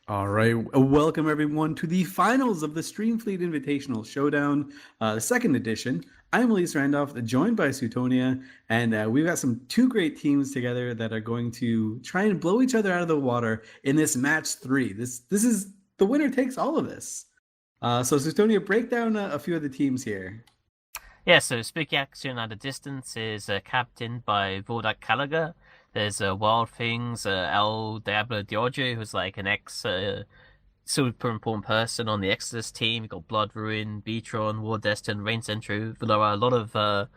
All right, welcome everyone to the finals of the Streamfleet Invitational Showdown, the second edition. I'm Elise Randolph, joined by Suitonia, and we've got two great teams together that are going to try and blow each other out of the water in this match 3. This is the winner takes all of this. So Suitonia, break down a few of the teams here. Yeah, so Spooky Action at a Distance is captained by Vordak Callagher. There's Wild Things, El Diablo Giorgio, who's like an super important person on the Exodus team. You've got Blood Ruin, Beatron, War Destin, Rain Central, Valora, a lot of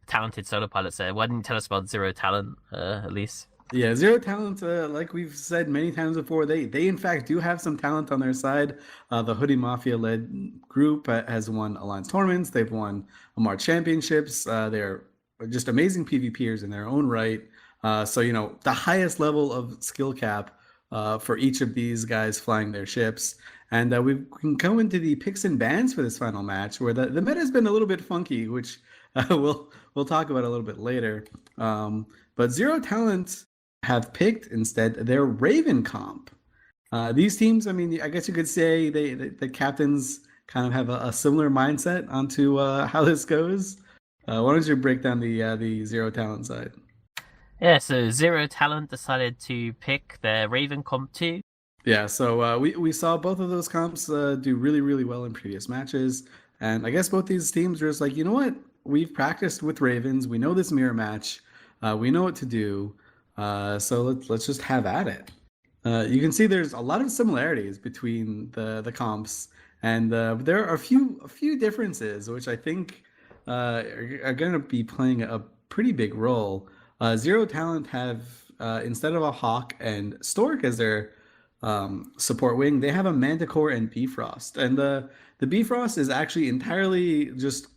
talented solo pilots there. Why didn't you tell us about Zero Talent, Elise? Yeah, Zero Talent, like we've said many times before, they in fact do have some talent on their side. The Hoodie Mafia-led group has won Alliance tournaments. They've won Amar championships. They're just amazing PvPers in their own right. So, the highest level of skill cap for each of these guys flying their ships. And we can go into the picks and bans for this final match, where the meta has been a little bit funky, which we'll talk about a little bit later. But Zero Talent have picked instead their Raven comp. These teams, I mean, I guess you could say the captains kind of have a similar mindset onto how this goes. Why don't you break down the Zero Talent side? Yeah, so Zero Talent decided to pick their Raven comp 2. Yeah, so we saw both of those comps do really, really well in previous matches. And I guess both these teams were just like, you know what? We've practiced with Ravens. We know this mirror match. We know what to do. So let's just have at it. You can see there's a lot of similarities between the comps. And there are a few differences, which I think are going to be playing a pretty big role. Zero Talent have, instead of a Hawk and Stork as their support wing, they have a Manticore and Bifrost. And the Bifrost is actually entirely just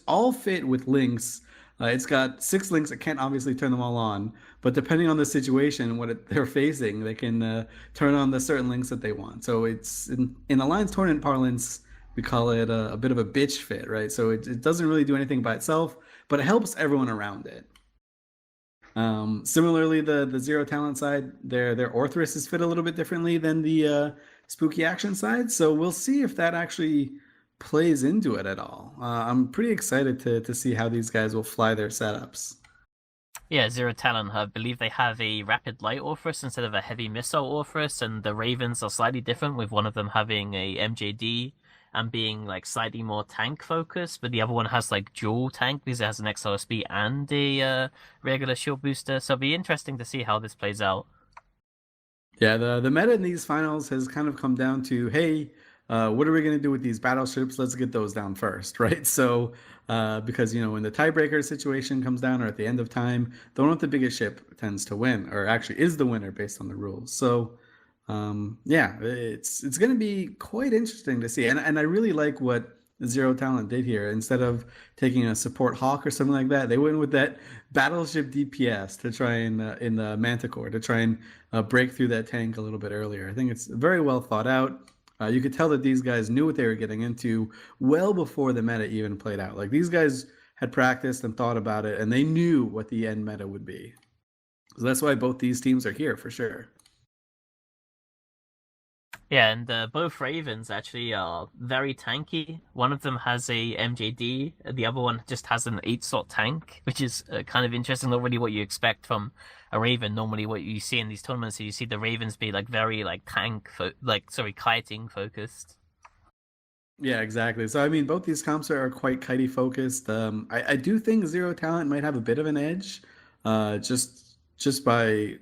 all fit with links. It's got 6 links. It can't obviously turn them all on, but depending on the situation, they're facing, they can turn on the certain links that they want. So it's in Alliance tournament parlance, we call it a bit of a bitch fit, right? So it doesn't really do anything by itself, but it helps everyone around it. Similarly, the Zero Talent side, their Orthrus is fit a little bit differently than the Spooky Action side. So we'll see if that actually plays into it at all. I'm pretty excited to see how these guys will fly their setups. Yeah, Zero Talent, I believe they have a Rapid Light Orthrus instead of a Heavy Missile Orthrus, and the Ravens are slightly different, with one of them having a MJD and being like slightly more tank focused, but the other one has like dual tank because it has an XLSB and a regular shield booster. So it'll be interesting to see how this plays out. Yeah, the meta in these finals has kind of come down to, hey, what are we going to do with these battleships? Let's get those down first, right? So, because, when the tiebreaker situation comes down or at the end of time, the one with the biggest ship tends to win, or actually is the winner based on the rules. So, yeah, it's going to be quite interesting to see. And I really like what Zero Talent did here. Instead of taking a support Hawk or something like that, they went with that battleship DPS to try and, in the Manticore, to try and break through that tank a little bit earlier. I think it's very well thought out. You could tell that these guys knew what they were getting into well before the meta even played out. Like, these guys had practiced and thought about it, and they knew what the end meta would be. So that's why both these teams are here for sure. Yeah, and both Ravens actually are very tanky. One of them has a MJD, the other one just has an 8-slot tank, which is kind of interesting. Not really what you expect from a Raven. Normally, what you see in these tournaments, you see the Ravens be like very kiting focused. Yeah, exactly. So I mean, both these comps are quite kitey focused. I do think Zero Talent might have a bit of an edge, just by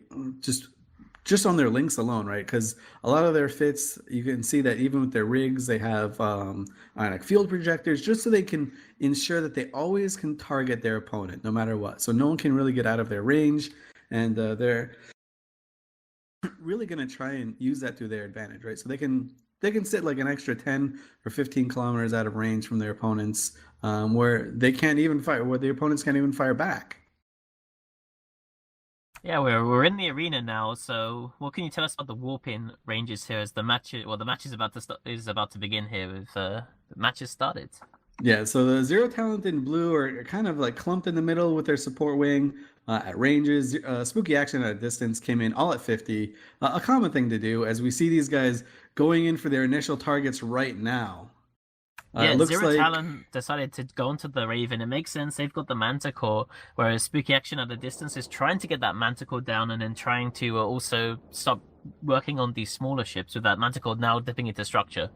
just on their links alone, right? Because a lot of their fits, you can see that even with their rigs, they have ionic field projectors, just so they can ensure that they always can target their opponent, no matter what. So no one can really get out of their range, and they're really going to try and use that to their advantage, right? So they can sit like an extra 10 or 15 kilometers out of range from their opponents, where they can't even fire, where the opponents can't even fire back. Yeah, we're in the arena now. So, what can you tell us about the warping ranges here? As the match is about to begin here. With the match has started. Yeah, so the Zero Talent in blue are kind of like clumped in the middle with their support wing. at ranges. Spooky action at a distance came in all at 50. A common thing to do as we see these guys going in for their initial targets right now. It Yeah, looks Zero like Talon decided to go into the Raven. It makes sense. They've got the Manticore, whereas Spooky Action at a distance is trying to get that Manticore down and then trying to also stop working on these smaller ships with that Manticore now dipping into structure.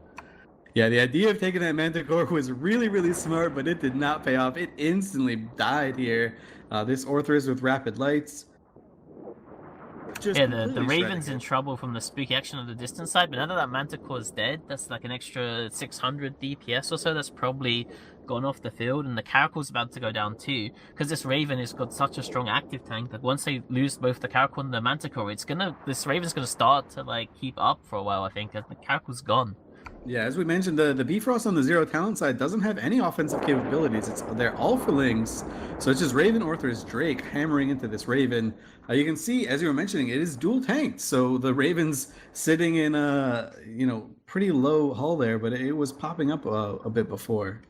yeah, the idea of taking that Manticore was really, really smart, but it did not pay off. It instantly died here. This Orthrus with rapid lights just Yeah, the completely shredding Raven's in it. trouble from the Spooky Action of the distance side, but now that that Manticore's dead, that's like an extra 600 DPS or so that's probably gone off the field, and the Caracal's about to go down too, because this Raven has got such a strong active tank that once they lose both the Caracal and the Manticore, this Raven's gonna start to like keep up for a while, I think, and the Caracal's gone. Yeah, as we mentioned, the Bifrost on the zero talent side doesn't have any offensive capabilities. They're all for links, so it's just Raven, Orthrus, Drake hammering into this Raven. You can see, as you were mentioning, it is dual tanked, so the Raven's sitting in a pretty low hull there, but it was popping up a bit before.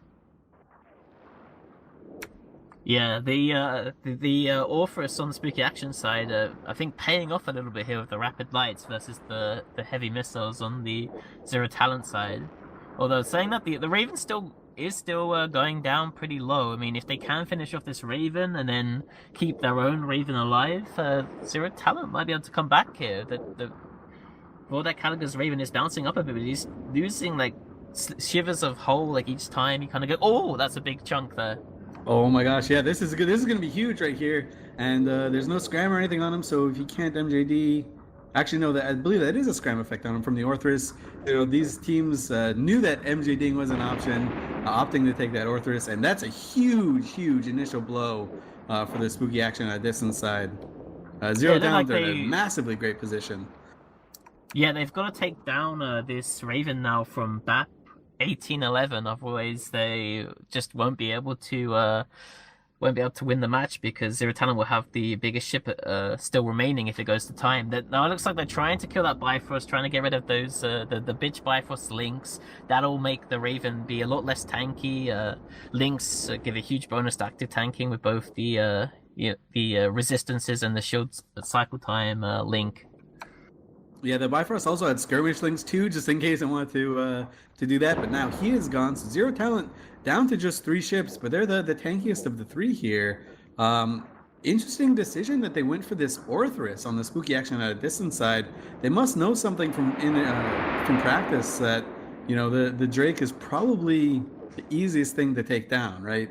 Yeah, the Orthrus on the Spooky Action side, I think paying off a little bit here with the rapid lights versus the heavy missiles on the zero talent side. Although saying that the Raven is still going down pretty low. I mean, if they can finish off this Raven and then keep their own Raven alive, zero talent might be able to come back here. The Vordak Caliga's Raven is bouncing up a bit, but he's losing like shivers of hull like each time. You kind of go, oh, that's a big chunk there. Oh my gosh, yeah, this is good. This is going to be huge right here, and there's no scram or anything on him, so if he can't MJD, actually no, that I believe that is a scram effect on him from the Orthrus. These teams knew that MJDing was an option, opting to take that Orthrus, and that's a huge, huge initial blow for the Spooky Action at distance side. Zero Yeah, down, like they're in a massively great position. Yeah, they've got to take down this Raven now from BAP 1811. Otherwise, they just won't be able to win the match because Zero Talent will have the biggest ship still remaining if it goes to time. Now it looks like they're trying to kill that Bifrost, trying to get rid of those the bitch Bifrost links. That'll make the Raven be a lot less tanky. Links give a huge bonus to active tanking with both the resistances and the shield cycle time link. Yeah, the Bifrost also had skirmish links too, just in case I wanted to do that. But now he is gone. So Zero Talent down to just 3 ships, but they're the tankiest of the 3 here. Interesting decision that they went for this Orthrus on the Spooky Action at a distance side. They must know something from practice that the Drake is probably the easiest thing to take down, right?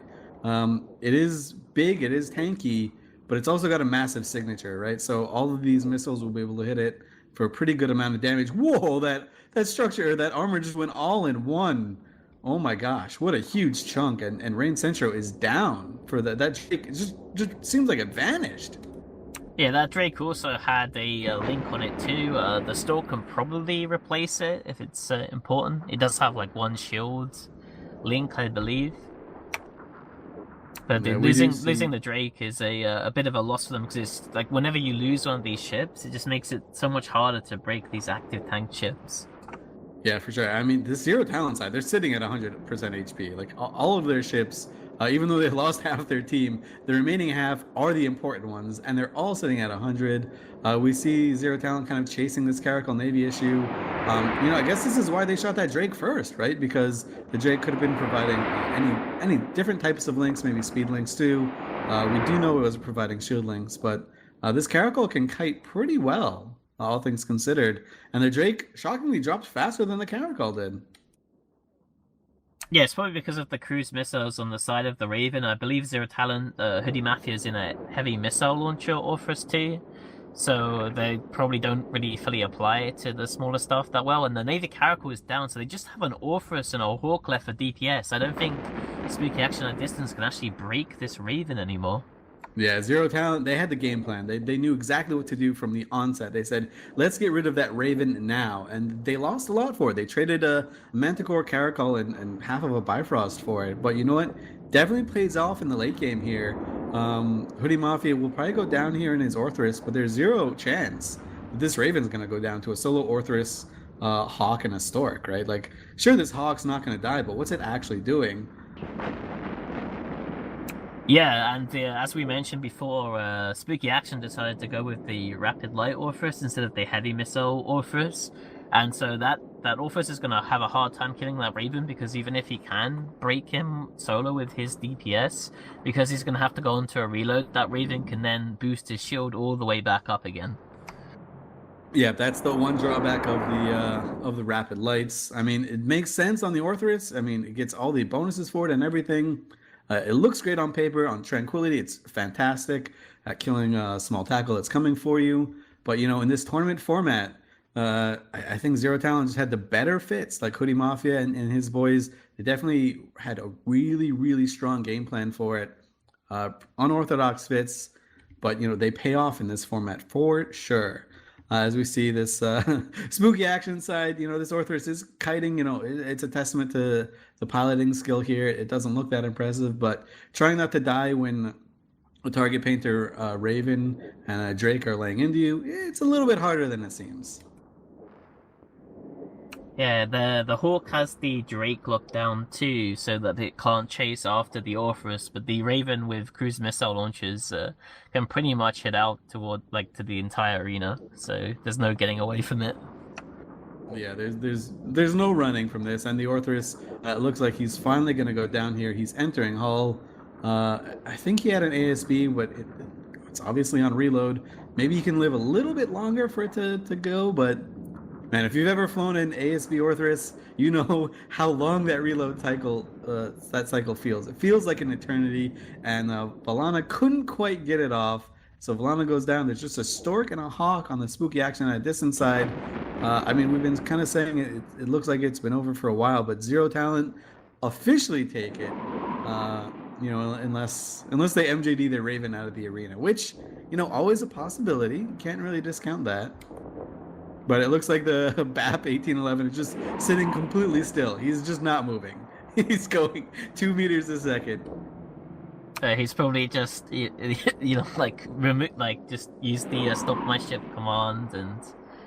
It is big, it is tanky, but it's also got a massive signature, right? So all of these missiles will be able to hit it for a pretty good amount of damage. Whoa, that structure, that armor just went all in one. Oh my gosh, what a huge chunk. And Rain Centro is down for that. That Drake just seems like it vanished. Yeah, that Drake also had a link on it too. The Stork can probably replace it if it's important. It does have like 1 shield link, I believe. But Yeah, losing the Drake is a bit of a loss for them because it's like whenever you lose one of these ships, it just makes it so much harder to break these active tank ships. Yeah, for sure. I mean, the Zero Talent side, they're sitting at 100% HP. Like all of their ships, even though they lost half their team, the remaining half are the important ones, and they're all sitting at 100. We see Zero Talent kind of chasing this Caracal Navy issue. I guess this is why they shot that Drake first, right? Because the Drake could have been providing any different types of links, maybe speed links too. We do know it was providing shield links, but this Caracal can kite pretty well, all things considered. And the Drake shockingly dropped faster than the Caracal did. Yeah, it's probably because of the cruise missiles on the side of the Raven. I believe Zero Talent, Hoodie Mafia is in a heavy missile launcher Orthrus too. So they probably don't really fully apply it to the smaller stuff that well. And the Navy Caracal is down, so they just have an Orthrus and a Hawk left for DPS. I don't think Spooky Action at distance can actually break this Raven anymore. Yeah, Zero Talent, they had the game plan. They knew exactly what to do from the onset. They said, let's get rid of that Raven now. And they lost a lot for it. They traded a Manticore, Caracal, and half of a Bifrost for it. But you know what? Definitely plays off in the late game here. Hoodie Mafia will probably go down here in his Orthrus, but there's 0 chance that this Raven's going to go down to a solo Orthrus, Hawk, and a Stork, right? Like, sure, this Hawk's not going to die, but what's it actually doing? Yeah, and as we mentioned before, Spooky Action decided to go with the Rapid Light Orthrus instead of the Heavy Missile Orthrus, and so that Orthrus is gonna have a hard time killing that Raven because even if he can break him solo with his DPS, because he's gonna have to go into a reload, that Raven can then boost his shield all the way back up again. Yeah, that's the one drawback of the rapid lights. I mean, it makes sense on the Orthrus. I mean, it gets all the bonuses for it and everything. It looks great on paper. On Tranquility, it's fantastic at killing a small tackle that's coming for you. But you know, in this tournament format, I think Zero Talent just had the better fits. Like Hoodie Mafia and his boys, they definitely had a really, really strong game plan for it. Unorthodox fits, but you know they pay off in this format for sure. As we see this spooky action side, you know, this Orthrus is kiting, you know, it's a testament to the piloting skill here. It doesn't look that impressive, but trying not to die when a target painter, Raven, and Drake are laying into you, it's a little bit harder than it seems. Yeah, the Hawk has the Drake lockdown too, so that it can't chase after the Orthrus, but the Raven with cruise missile launchers can pretty much hit out toward like to the entire arena, so there's no getting away from it. Yeah, there's no running from this, and the Orthrus looks like he's finally going to go down here. He's entering Hull. I think he had an ASB, but it's obviously on reload. Maybe he can live a little bit longer for it to go, but man, if you've ever flown an ASB Orthrus, you know how long that cycle feels. It feels like an eternity, and Valana couldn't quite get it off. So Valana goes down. There's just a Stork and a Hawk on the spooky action at this side. I mean, we've been kind of saying it looks like it's been over for a while, but Zero Talent officially take it. You know, unless they MJD their Raven out of the arena, which, you know, always a possibility. You can't really discount that. But it looks like the BAP 1811 is just sitting completely still. He's just not moving. He's going 2 meters a second. He's probably just like just use the stop my ship command and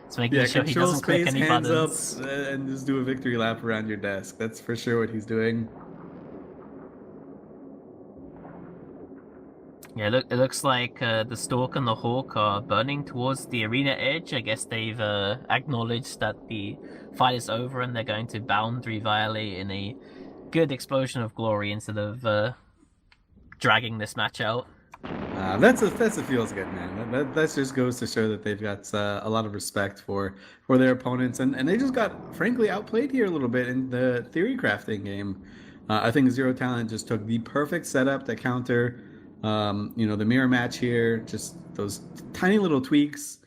it's making sure he doesn't click any hands buttons. up, and just do a victory lap around your desk. That's for sure what he's doing. Yeah, it looks like the Stork and the Hawk are burning towards the arena edge. I guess they've acknowledged that the fight is over and they're going to boundary violate in a good explosion of glory instead of dragging this match out. That's a feels good, man. That just goes to show that they've got a lot of respect for their opponents, and they just got frankly outplayed here a little bit in the theory crafting game. I think Zero Talent just took the perfect setup to counter, you know, the mirror match here. Just those tiny little tweaks,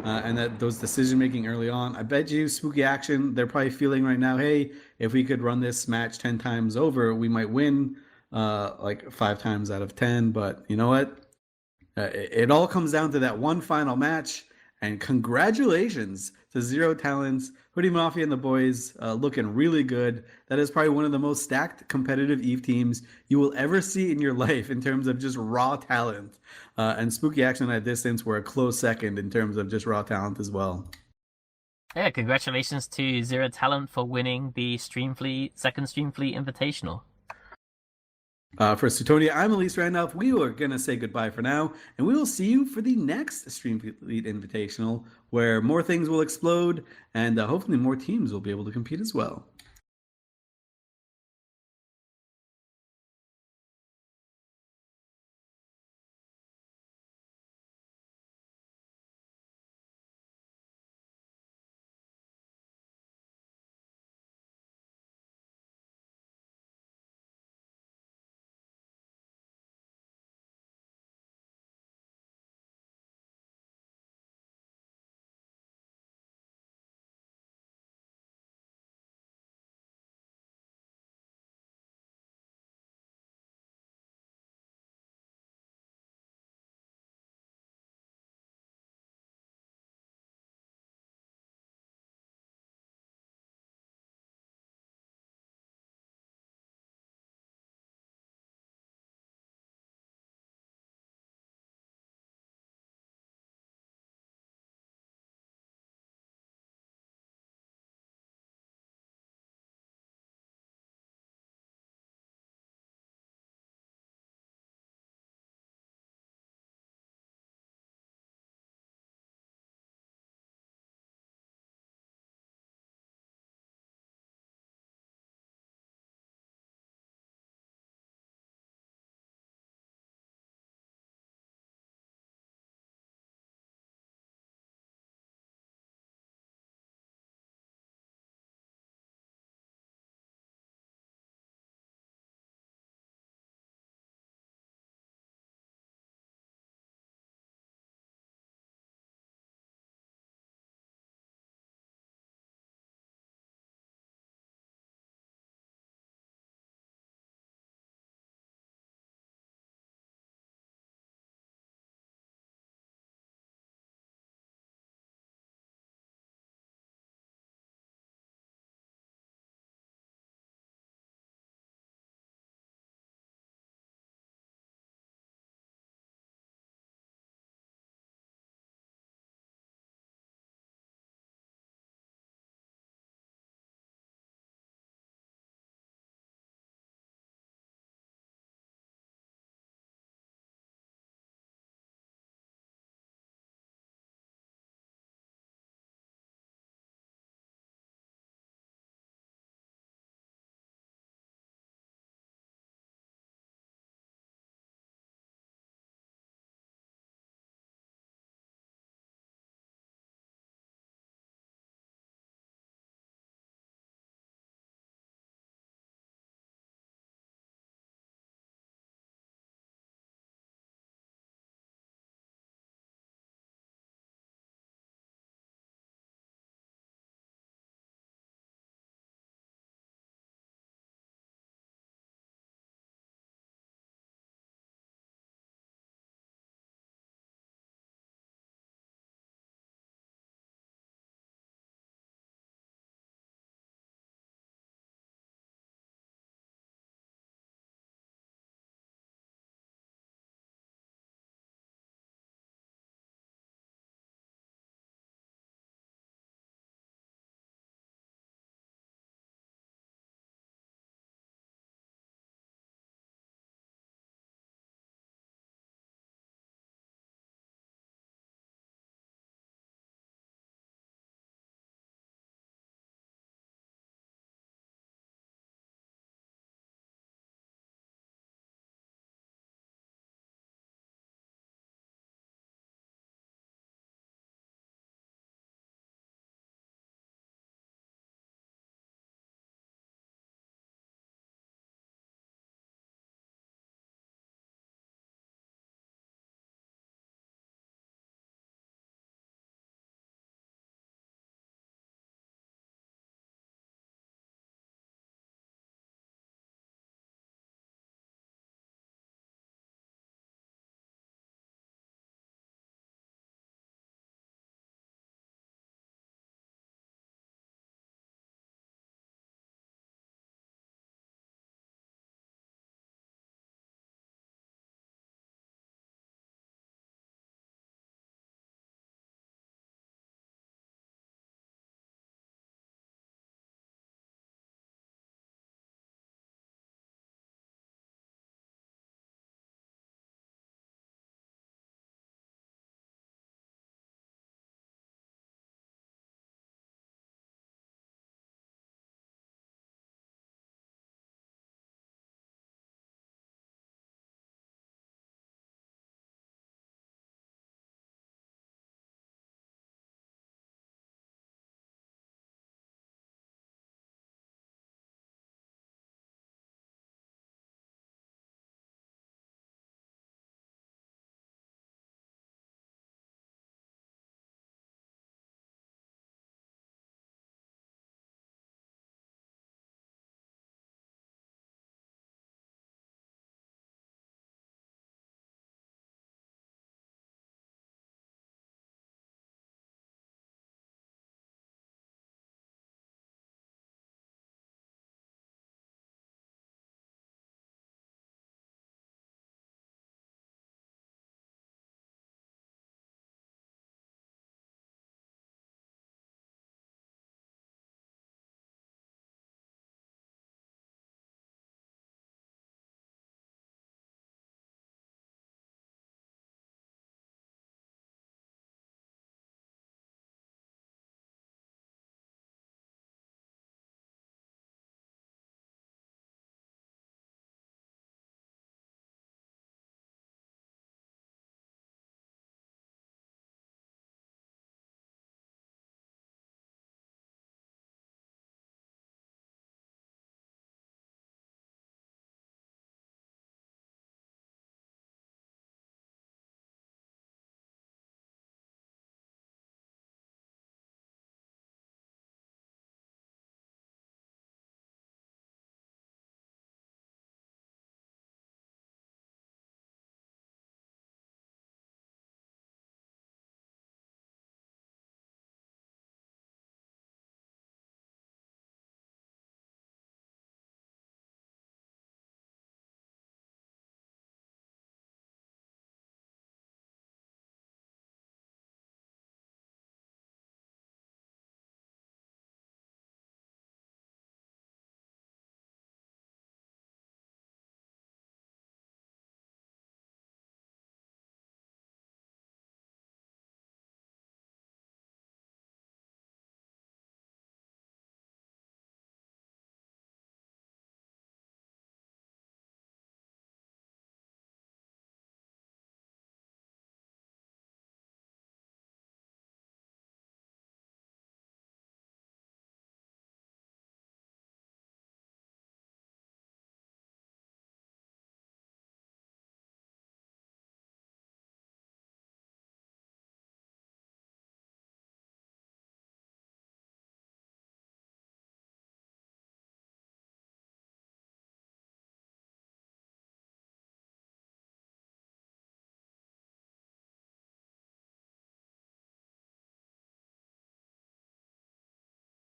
and those decision making early on. I bet you Spooky Action, they're probably feeling right now, hey, if we could run this match 10 times over, we might win like 5 times out of 10. But you know what? It all comes down to that one final match, and congratulations to Zero Talents, Hoodie Mafia and the boys, looking really good. That is probably one of the most stacked competitive EVE teams you will ever see in your life in terms of just raw talent. And Spooky Action at Distance were a close second in terms of just raw talent as well. Yeah, congratulations to Zero Talent for winning the second Streamfleet Invitational. For Suitonia, I'm Elise Randolph. We are going to say goodbye for now, and we will see you for the next Streamfleet Invitational, where more things will explode, and hopefully more teams will be able to compete as well.